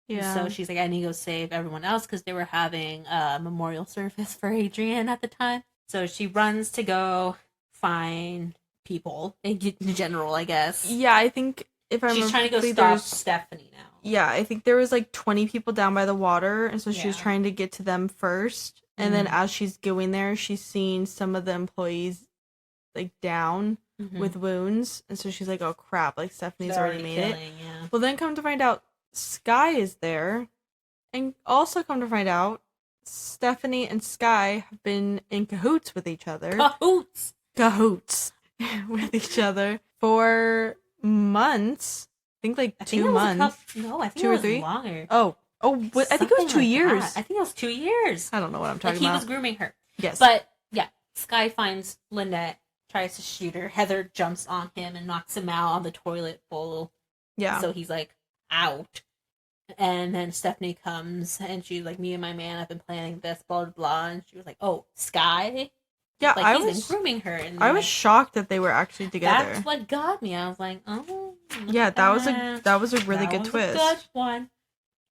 Yeah. So she's like, I need to go save everyone else, because they were having a memorial service for Adrian at the time. So she runs to go find people in general, I guess. Yeah, I think if I'm she's trying to go stop Stephanie now. Yeah, I think there was like 20 people down by the water, and so she was trying to get to them first. And then as she's going there, she's seeing some of the employees like down with wounds, and so she's like, "Oh crap! Like Stephanie's already made it." Yeah. Well, then come to find out, Sky is there, and also come to find out, Stephanie and Sky have been in cahoots with each other. Cahoots with each other for months. I think like 2 months. I think 2 or 3 longer. I think it was 2 years. I think it was 2 years. I don't know what I'm talking about. He was grooming her. Yes. But yeah, Sky finds Lynette, tries to shoot her. Heather jumps on him and knocks him out on the toilet bowl. Yeah. So he's like out. And then Stephanie comes and she's like, me and my man have been planning this, blah, blah, blah. And she was like, oh, Sky? Yeah, like, he's been grooming her. And I was shocked that they were actually together. That's what got me. I was like, oh. Yeah, that was a really good twist. A good one.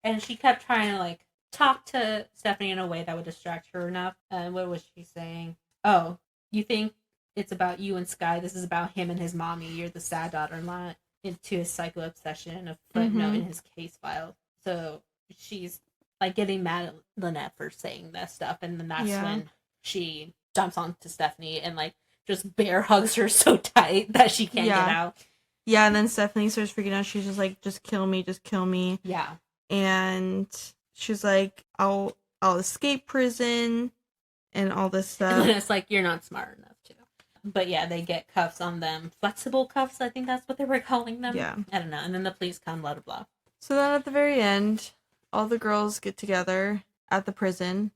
And she kept trying to like talk to Stephanie in a way that would distract her enough. And what was she saying? Oh, you think it's about you and Sky? This is about him and his mommy. You're the sad daughter-in-law into his psycho obsession, a footnote in his case file. So she's like getting mad at Lynette for saying that stuff, and then that's when she jumps onto Stephanie and like just bear hugs her so tight that she can't get out. Yeah, and then Stephanie starts freaking out. She's just like, just kill me. Yeah. And she's like, I'll escape prison and all this stuff. And it's like, you're not smart enough to. But yeah, they get cuffs on them. Flexible cuffs, I think that's what they were calling them. Yeah. I don't know. And then the police come, blah, blah, blah. So then at the very end, all the girls get together at the prison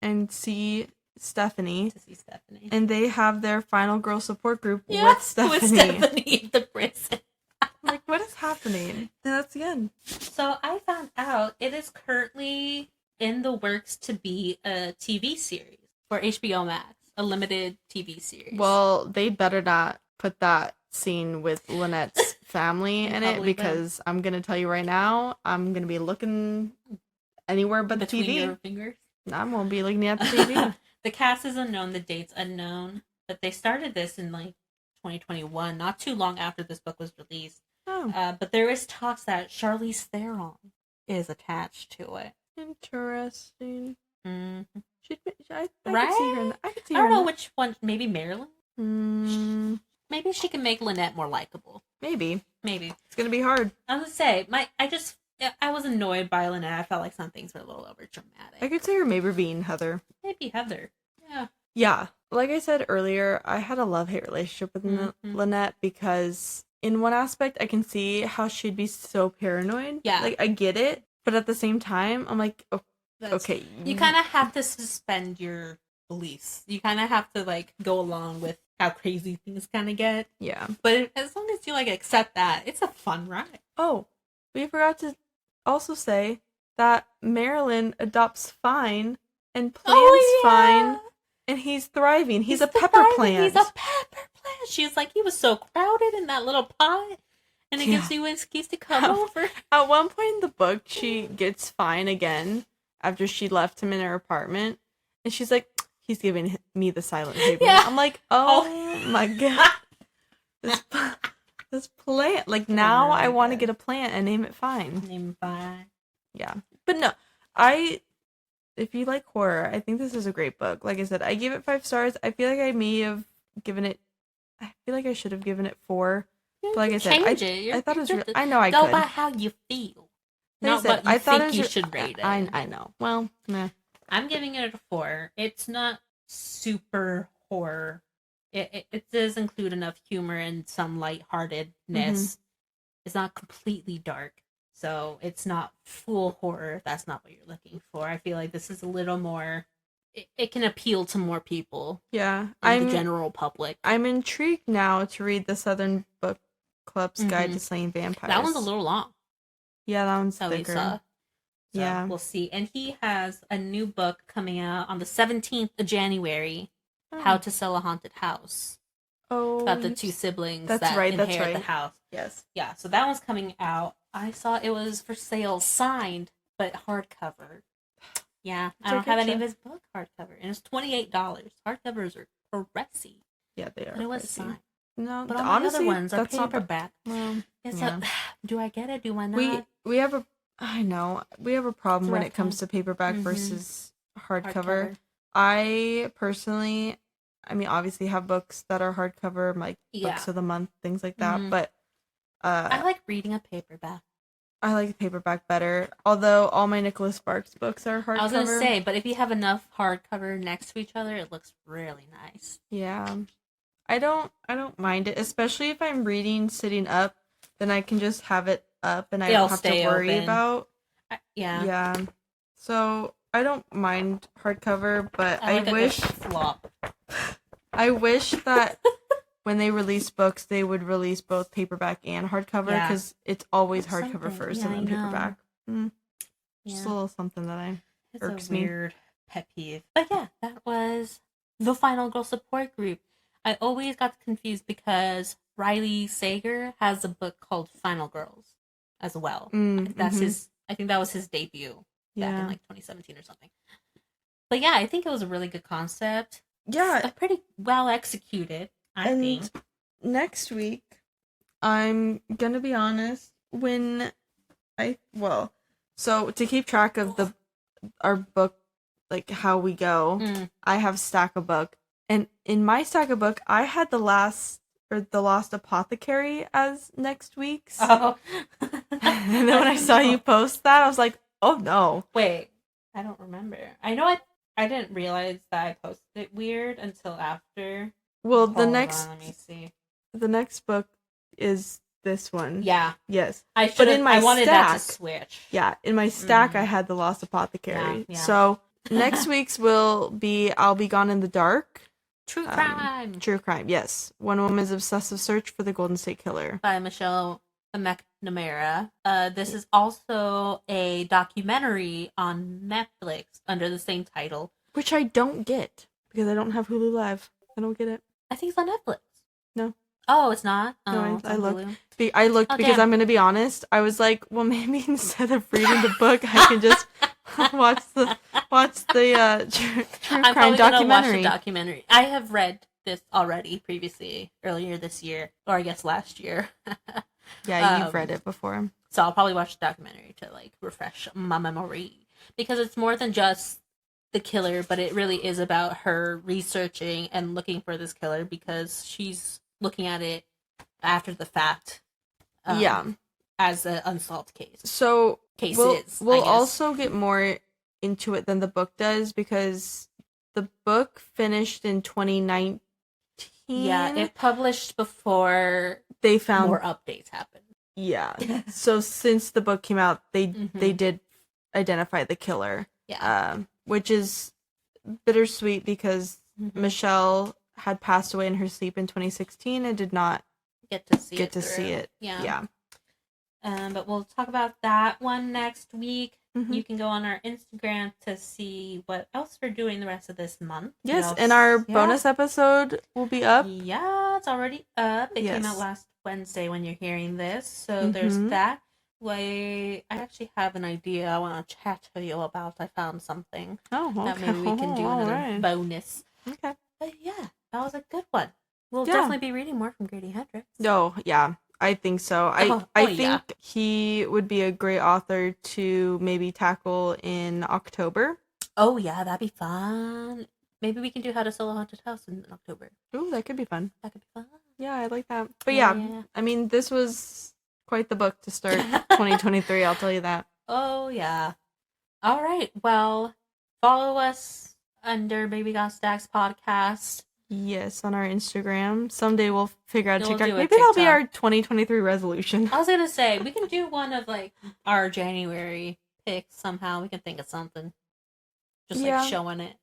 and see Stephanie. To see Stephanie. And they have their final girl support group with Stephanie. With Stephanie at the prison. Like, what is happening? And that's the end. So I found out it is currently in the works to be a TV series for HBO Max. A limited TV series. Well, they better not put that scene with Lynette's family in it, because I'm going to tell you right now, I'm going to be looking anywhere but between the TV. Your fingers? I won't be looking at the TV. The cast is unknown, the date's unknown, but they started this in like 2021, not too long after this book was released. Oh. But there is talks that Charlize Theron is attached to it. Interesting. Mm-hmm. I right? Could see her I don't know which one. Maybe Marilyn? Maybe she can make Lynette more likable. Maybe. It's going to be hard. I was going to say, I was annoyed by Lynette. I felt like some things were a little over dramatic. I could see her maybe being Heather. Maybe Heather. Yeah. Yeah. Like I said earlier, I had a love-hate relationship with Lynette, because in one aspect, I can see how she'd be so paranoid. Yeah. Like, I get it. But at the same time, I'm like, okay. You kind of have to suspend your beliefs. You kind of have to, like, go along with how crazy things kind of get. Yeah. But as long as you, like, accept that, it's a fun ride. Oh, we forgot to also say that Marilyn adopts Fine and plants Fine, and he's thriving. He's a pepper plant. He's a pepper plant. She was like, he was so crowded in that little pot. And it gives you an excuse to come over. At one point in the book, she gets Fine again after she left him in her apartment. And she's like, he's giving me the silent treatment. Yeah. I'm like, oh my God. This plant. Like, now I want to get a plant and name it Fine. Name it Fine. Yeah. But no, if you like horror, I think this is a great book. Like I said, I gave it 5 stars. I feel like I should have given it 4. But like I said, I thought it was. I know I go could. by how you feel. Not what you think you should rate it. I know. Well, nah. I'm giving it a 4. It's not super horror. It does include enough humor and some lightheartedness. Mm-hmm. It's not completely dark, so it's not full horror. If that's not what you're looking for. I feel like this is a little more. It can appeal to more people. Yeah, the general public. I'm intrigued now to read the Southern Book Club's Guide to Slaying Vampires. That one's a little long. Yeah, that one's thicker. So yeah, we'll see. And he has a new book coming out on the 17th of January. How to Sell a Haunted House. Oh, about the 2 siblings that inherit the house. Yes. Yeah, so that one's coming out. I saw it was for sale, signed, but hardcover. Yeah, I don't have any of his book hardcover, and it's $28. Hardcovers are pricey. Yeah, they are. But it was signed. No, but all honestly, the other ones are paperback. Well, so, do I get it? Do I not? We have a. I know we have a problem when it comes to paperback versus hardcover. I personally, I mean, obviously have books that are hardcover, like books of the month, things like that. But I like reading a paperback. I like the paperback better. Although all my Nicholas Sparks books are hardcover. I was gonna say, but if you have enough hardcover next to each other, it looks really nice. Yeah, I don't mind it, especially if I'm reading sitting up. Then I can just have it up, and I don't have to worry about. Yeah. So I don't mind hardcover, but I wish flop. I wish that when they release books, they would release both paperback and hardcover because it's always hardcover first and then paperback. Just a little something that irks me. Weird pet peeve. But yeah, that was the Final Girl support group. I always got confused because Riley Sager has a book called Final Girls as well. That's his. I think that was his debut back in like 2017 or something. But yeah, I think it was a really good concept. Yeah, pretty well executed. I think next week, I'm gonna be honest. So to keep track of our book, like how we go, I have stack of book, and in my stack of book, I had the Lost Apothecary as next week's. Oh, and then when I saw you post that, I was like, oh no! Wait, I don't remember. I know I didn't realize that I posted it weird until after. Well, let me see. The next book is this one. Yeah. Yes. I wanted that to switch. Yeah, in my stack I had the Lost Apothecary. Yeah. So next week's I'll Be Gone in the Dark. True crime. True crime. Yes. One Woman's Obsessive Search for the Golden State Killer by Michelle McNamara. This is also a documentary on Netflix under the same title, which I don't get because I don't have Hulu Live. I don't get it. I think it's on Netflix. No. Oh, it's not? No, I looked. I looked because I'm going to be honest. I was like, well, maybe instead of reading the book, I can just watch the true I'm crime documentary. Gonna watch the documentary. I have read this already previously, earlier this year, or I guess last year. Yeah, you've read it before. So I'll probably watch the documentary to like refresh my memory because it's more than just the killer, but it really is about her researching and looking for this killer because she's looking at it after the fact. As an unsolved case. So we'll also get more into it than the book does because the book finished in 2019. Yeah, it published before they found more updates happened. Yeah. So since the book came out, they did identify the killer. Yeah. Which is bittersweet because Michelle had passed away in her sleep in 2016 and did not get to see it. Yeah. But we'll talk about that one next week. You can go on our Instagram to see what else we're doing the rest of this month. Yes, and our bonus episode will be up. Yeah, it's already up. It came out last Wednesday when you're hearing this. So there's that. I actually have an idea I want to chat to you about. I found something. Oh, okay. That maybe we can do another bonus. Okay. But yeah, that was a good one. We'll definitely be reading more from Grady Hendrix. Oh, yeah. I think so. I think he would be a great author to maybe tackle in October. Oh, yeah, that'd be fun. Maybe we can do How to Sell a Haunted House in October. Ooh, that could be fun. That could be fun. Yeah, I like that. But yeah, I mean, this was quite the book to start 2023, I'll tell you that. Oh, yeah. All right. Well, follow us under Baby Got Stacks podcast. Yes, on our Instagram. Someday we'll figure out TikTok. Maybe that'll be our 2023 resolution. I was going to say, we can do one of, like, our January picks somehow. We can think of something. Just, like, showing it.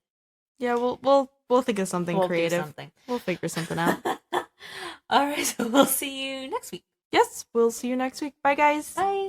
Yeah, we'll think of something creative. Something. We'll figure something out. All right, so we'll see you next week. Yes, we'll see you next week. Bye, guys. Bye.